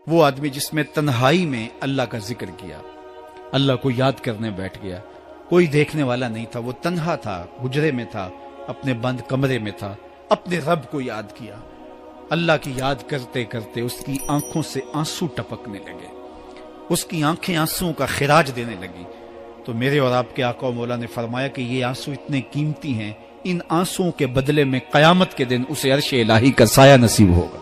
وہ آدمی جس میں تنہائی میں اللہ کا ذکر کیا، اللہ کو یاد کرنے بیٹھ گیا، کوئی دیکھنے والا نہیں تھا، وہ تنہا تھا، حجرے میں تھا، اپنے بند کمرے میں تھا، اپنے رب کو یاد کیا۔ اللہ کی یاد کرتے کرتے اس کی آنکھوں سے آنسو ٹپکنے لگے، اس کی آنکھیں آنسوؤں کا خراج دینے لگی۔ تو میرے اور آپ کے آقا و مولا نے فرمایا کہ یہ آنسو اتنے قیمتی ہیں، ان آنسوؤں کے بدلے میں قیامت کے دن اسے عرش الہی کا سایہ نصیب ہوگا،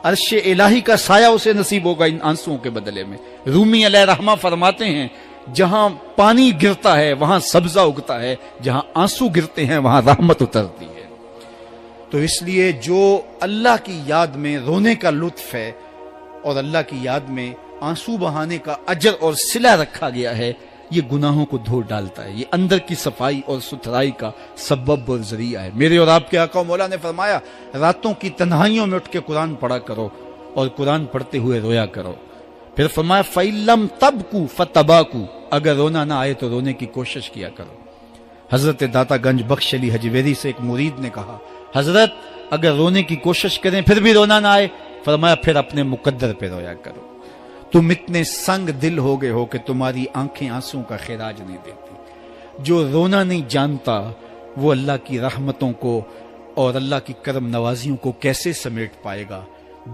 عرش الہی کا سایہ اسے نصیب ہوگا ان آنسوؤں کے بدلے میں۔ رومی علیہ رحمہ فرماتے ہیں جہاں پانی گرتا ہے وہاں سبزہ اگتا ہے، جہاں آنسو گرتے ہیں وہاں رحمت اترتی ہے۔ تو اس لیے جو اللہ کی یاد میں رونے کا لطف ہے اور اللہ کی یاد میں آنسو بہانے کا اجر اور صلہ رکھا گیا ہے، یہ گناہوں کو دھو ڈالتا ہے، یہ اندر کی صفائی اور ستھرائی کا سبب اور ذریعہ ہے۔ میرے اور آپ کے آقا و مولا نے فرمایا راتوں کی تنہائیوں میں اٹھ کے قرآن پڑھا کرو اور قرآن پڑھتے ہوئے رویا کرو۔ پھر فرمایا فَإِلَّمْ تَبْكُوا فَتَبَاكُوا، اگر رونا نہ آئے تو رونے کی کوشش کیا کرو۔ حضرت داتا گنج بخش علی حجویری سے ایک مرید نے کہا حضرت اگر رونے کی کوشش کریں پھر بھی رونا نہ آئے، فرمایا پھر اپنے مقدر پہ رویا کرو۔ تم اتنے سنگ دل ہو گئے ہو کہ تمہاری آنکھیں آنسوں کا خراج نہیں دیتی۔ جو رونا نہیں جانتا وہ اللہ کی رحمتوں کو اور اللہ کی کرم نوازیوں کو کیسے سمیٹ پائے گا؟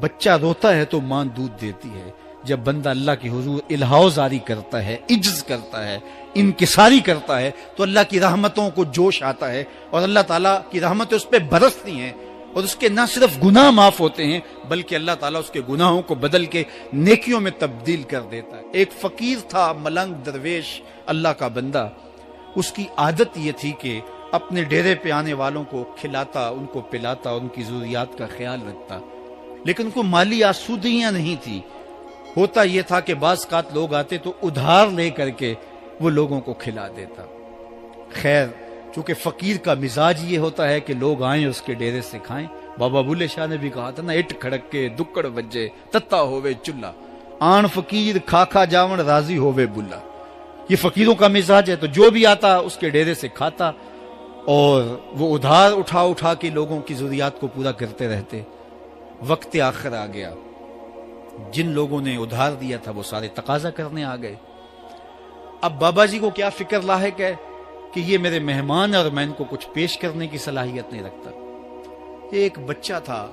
بچہ روتا ہے تو ماں دودھ دیتی ہے، جب بندہ اللہ کے حضور الہو زاری کرتا ہے، عجز کرتا ہے، انکساری کرتا ہے تو اللہ کی رحمتوں کو جوش آتا ہے اور اللہ تعالیٰ کی رحمتیں اس پہ برستی ہیں، اور اس کے نہ صرف گناہ معاف ہوتے ہیں بلکہ اللہ تعالیٰ اس کے گناہوں کو بدل کے نیکیوں میں تبدیل کر دیتا ہے۔ ایک فقیر تھا، ملنگ درویش، اللہ کا بندہ، اس کی عادت یہ تھی کہ اپنے ڈیرے پہ آنے والوں کو کھلاتا، ان کو پلاتا، ان کی ضروریات کا خیال رکھتا، لیکن ان کو مالی آسودگیاں نہیں تھی۔ ہوتا یہ تھا کہ بعض اوقات لوگ آتے تو ادھار لے کر کے وہ لوگوں کو کھلا دیتا۔ خیر چونکہ فقیر کا مزاج یہ ہوتا ہے کہ لوگ آئیں اس کے ڈیرے سے کھائیں، بابا بلے شاہ نے بھی کہا تھا نا، اٹ کھڑک کے دکڑ بجے تتا ہووے چلا، آن فقیر کھا کھا جاون راضی ہووے بلا۔ یہ فقیروں کا مزاج ہے، تو جو بھی آتا اس کے ڈیرے سے کھاتا اور وہ ادھار اٹھا اٹھا کے لوگوں کی ضروریات کو پورا کرتے رہتے۔ وقت آخر آ گیا، جن لوگوں نے ادھار دیا تھا وہ سارے تقاضا کرنے آ گئے۔ اب بابا جی کو کیا فکر لاحق ہے کہ یہ میرے مہمان اور میں ان کو کچھ پیش کرنے کی صلاحیت نہیں رکھتا۔ ایک بچہ تھا،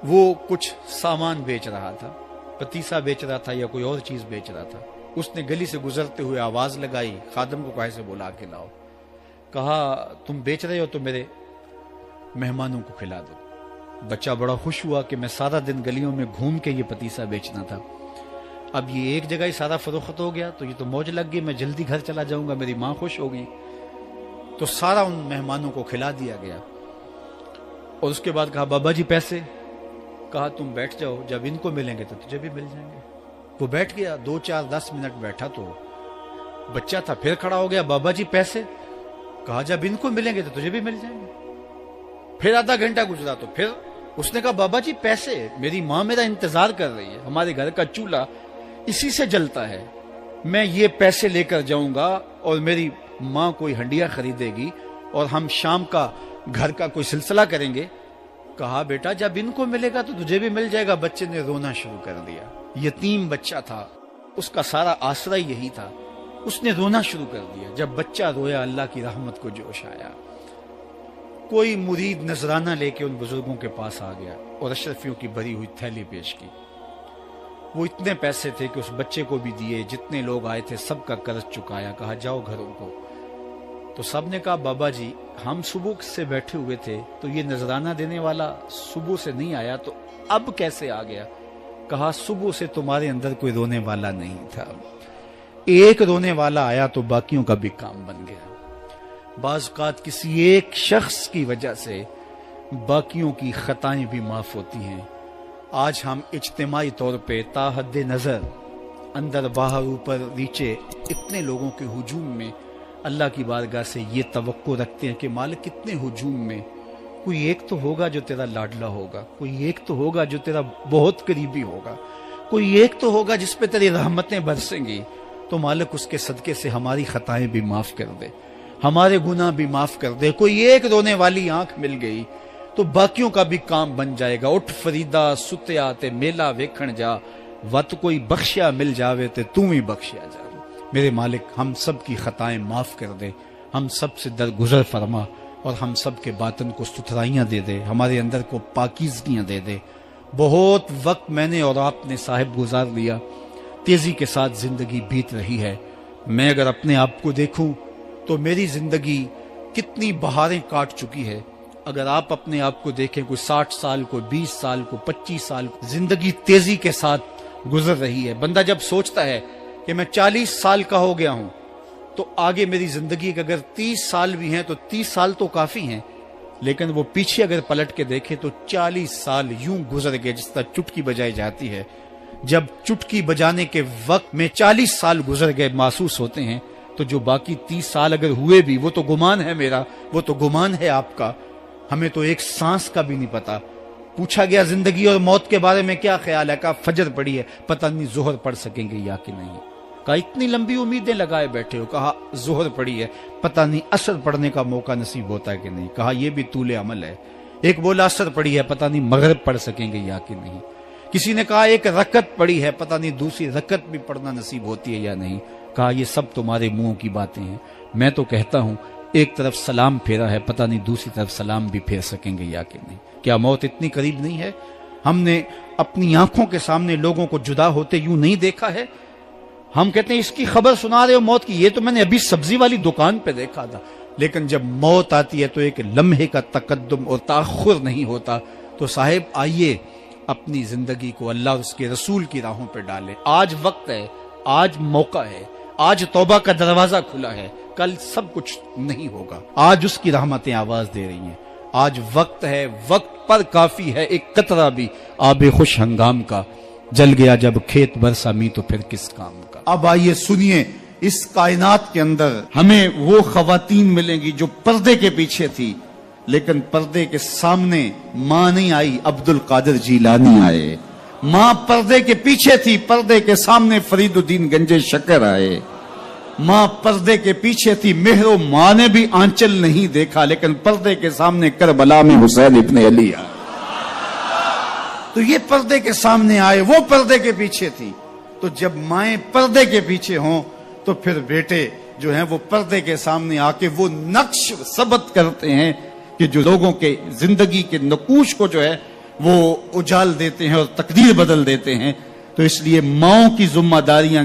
وہ کچھ سامان بیچ رہا تھا، پتیسا بیچ رہا تھا یا کوئی اور چیز بیچ رہا تھا۔ اس نے گلی سے گزرتے ہوئے آواز لگائی، خادم کو کہا سے بلا کے لاؤ، کہا تم بیچ رہے ہو تو میرے مہمانوں کو کھلا دو۔ بچہ بڑا خوش ہوا کہ میں سارا دن گلیوں میں گھوم کے یہ پتیسا بیچنا تھا، اب یہ ایک جگہ ہی سارا فروخت ہو گیا تو یہ تو موج لگ گئی، میں جلدی گھر چلا جاؤں گا، میری ماں خوش ہوگی۔ تو سارا ان مہمانوں کو کھلا دیا گیا اور اس کے بعد کہا بابا جی پیسے؟ کہا تم بیٹھ جاؤ، جب ان کو ملیں گے تو تجھے بھی مل جائیں گے۔ وہ بیٹھ گیا، 2 4 10 منٹ بیٹھا تو بچہ تھا، پھر کھڑا ہو گیا، بابا جی پیسے؟ کہا جب ان کو ملیں گے تو تجھے بھی مل جائیں گے۔ پھر آدھا گھنٹہ گزرا تو پھر اس نے کہا بابا جی پیسے؟ میری ماں میرا انتظار کر رہی ہے، ہمارے گھر کا چولہا اسی سے جلتا ہے، میں یہ پیسے لے کر جاؤں گا اور میری ماں کوئی ہنڈیا خریدے گی اور ہم شام کا گھر کا کوئی سلسلہ کریں گے۔ کہا بیٹا جب ان کو ملے گا تو تجھے بھی مل جائے گا۔ بچے نے رونا شروع کر دیا، یتیم بچہ تھا، اس کا سارا آسرا یہی تھا، اس نے رونا شروع کر دیا۔ جب بچہ رویا اللہ کی رحمت کو جوش آیا، کوئی مرید نذرانہ لے کے ان بزرگوں کے پاس آ گیا اور اشرفیوں کی بھری ہوئی تھیلی پیش کی۔ وہ اتنے پیسے تھے کہ اس بچے کو بھی دیے، جتنے لوگ آئے تھے سب کا قرض چکایا، کہا جاؤ گھروں کو۔ تو سب نے کہا بابا جی ہم صبح سے بیٹھے ہوئے تھے تو یہ نذرانہ دینے والا صبح سے نہیں آیا تو اب کیسے آ گیا؟ کہا صبح سے تمہارے اندر کوئی رونے والا نہیں تھا، ایک رونے والا آیا تو باقیوں کا بھی کام بن گیا۔ بعض اوقات کسی ایک شخص کی وجہ سے باقیوں کی خطائیں بھی معاف ہوتی ہیں۔ آج ہم اجتماعی طور پہ تا حد نظر اندر باہر اوپر نیچے اتنے لوگوں کے ہجوم میں اللہ کی بارگاہ سے یہ توقع رکھتے ہیں کہ مالک کتنے ہجوم میں کوئی ایک تو ہوگا جو تیرا لاڈلا ہوگا، کوئی ایک تو ہوگا جو تیرا بہت قریبی ہوگا، کوئی ایک تو ہوگا جس پہ تیری رحمتیں برسیں گی۔ تو مالک اس کے صدقے سے ہماری خطائیں بھی معاف کر دے، ہمارے گناہ بھی معاف کر دے۔ کوئی ایک رونے والی آنکھ مل گئی تو باقیوں کا بھی کام بن جائے گا۔ اٹھ فریدا ستیا تے میلا ویکھن جا، وت کوئی بخشیا مل جاوے تے تو ہی بخشیا جا۔ میرے مالک ہم سب کی خطائیں معاف کر دے، ہم سب سے درگزر فرما، اور ہم سب کے باطن کو ستھرائیاں دے دے، ہمارے اندر کو پاکیزگیاں دے دے۔ بہت وقت میں نے اور آپ نے صاحب گزار لیا، تیزی کے ساتھ زندگی بیت رہی ہے۔ میں اگر اپنے آپ کو دیکھوں تو میری زندگی کتنی بہاریں کاٹ چکی ہے۔ اگر آپ اپنے آپ کو دیکھیں، کوئی 60 سال، کوئی 20 سال، کوئی 25 سال، زندگی تیزی کے ساتھ گزر رہی ہے۔ بندہ جب سوچتا ہے کہ میں 40 سال کا ہو گیا ہوں تو آگے میری زندگی کے اگر 30 سال بھی ہیں تو 30 سال تو کافی ہیں، لیکن وہ پیچھے اگر پلٹ کے دیکھے تو 40 سال یوں گزر گئے جس طرح چٹکی بجائی جاتی ہے۔ جب چٹکی بجانے کے وقت میں 40 سال گزر گئے محسوس ہوتے ہیں، تو جو باقی 30 سال اگر ہوئے بھی، وہ تو گمان ہے میرا، وہ تو گمان ہے آپ کا، ہمیں تو ایک سانس کا بھی نہیں پتا۔ پوچھا گیا زندگی اور موت کے بارے میں کیا خیال ہے؟ کہا فجر پڑی ہے، پتہ نہیں ظہر پڑھ سکیں گے یا کہ نہیں۔ کہا اتنی لمبی امیدیں لگائے بیٹھے ہو، کہا ظہر پڑی ہے، پتہ نہیں عصر پڑھنے کا موقع نصیب ہوتا ہے کہ نہیں۔ کہا یہ بھی طول عمل ہے۔ ایک بولا عصر پڑی ہے، پتہ نہیں مغرب پڑھ سکیں گے یا کہ نہیں۔ کسی نے کہا ایک رکعت پڑی ہے، پتہ نہیں دوسری رکعت بھی پڑھنا نصیب ہوتی ہے یا نہیں۔ کہا یہ سب تمہارے منہوں کی باتیں ہیں، میں تو کہتا ہوں ایک طرف سلام پھیرا ہے، پتہ نہیں دوسری طرف سلام بھی پھیر سکیں گے یا کہ نہیں۔ کیا موت اتنی قریب نہیں ہے؟ ہم نے اپنی آنکھوں کے سامنے لوگوں کو جدا ہوتے یوں نہیں دیکھا ہے؟ ہم کہتے ہیں اس کی خبر سنا رہے ہو موت کی، یہ تو میں نے ابھی سبزی والی دکان پہ دیکھا تھا۔ لیکن جب موت آتی ہے تو ایک لمحے کا تقدم اور تاخر نہیں ہوتا۔ تو صاحب آئیے اپنی زندگی کو اللہ اور اس کے رسول کی راہوں پہ ڈالیں۔ آج وقت ہے، آج موقع ہے، آج توبہ کا دروازہ کھلا ہے، کل سب کچھ نہیں ہوگا۔ آج اس کی رحمتیں آواز دے رہی ہیں۔ آج وقت ہے، وقت پر کافی ہے ایک قطرہ بھی آب خوش ہنگام کا، جل گیا جب کھیت برسا می تو پھر کس کام کا۔ اب آئیے سنیے، اس کائنات کے اندر ہمیں وہ خواتین ملیں گی جو پردے کے پیچھے تھی، لیکن پردے کے سامنے ماں نہیں آئی، عبد القادر جیلانی آئے۔ ماں پردے کے پیچھے تھی، پردے کے سامنے فرید الدین گنج شکر آئے۔ ماں پردے کے پیچھے تھی، مہر و ماں نے بھی آنچل نہیں دیکھا، لیکن پردے کے سامنے کربلا میں حسین ابن علی آئے۔ تو یہ پردے کے سامنے آئے، وہ پردے کے پیچھے تھی۔ تو جب مائیں پردے کے پیچھے ہوں تو پھر بیٹے جو ہیں وہ پردے کے سامنے آ کے وہ نقش ثبت کرتے ہیں کہ جو لوگوں کے زندگی کے نقوش کو جو ہے وہ اجال دیتے ہیں اور تقدیر بدل دیتے ہیں۔ تو اس لیے ماؤں کی ذمہ داریاں